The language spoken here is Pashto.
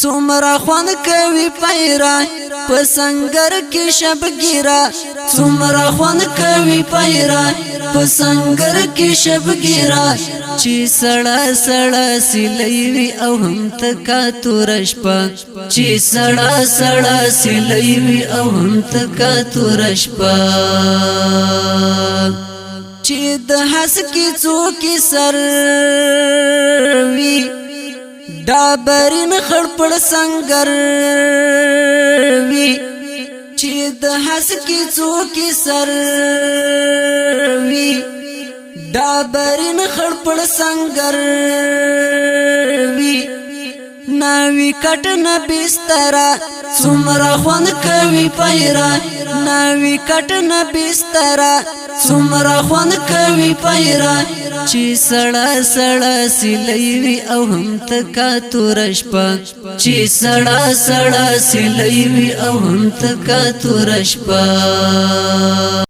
څومره خوند کوي پیرا پسنګر کې شبګیرا څومره خوند کوي پیرا پسنګر کې شبګیرا چې سړا سړا سلیوي او هم تکا تورشپا چې سړا سړا سلیوي او هم تکا تورشپا چې د حس کې څوک سر وی ډابرین خړپړ سنگر وی چې د حس کې څوک سر وی ډابرین خړپړ سنگر وی ناوی کټ نه بستر څومره خوند کوي پیرا ناوی کټ نه بستر څومره خوند کوي پیرا چې سړا سړا سلیوي او هم تکا تورشپا چې سړا سړا سلیوي او هم تکا تورشپا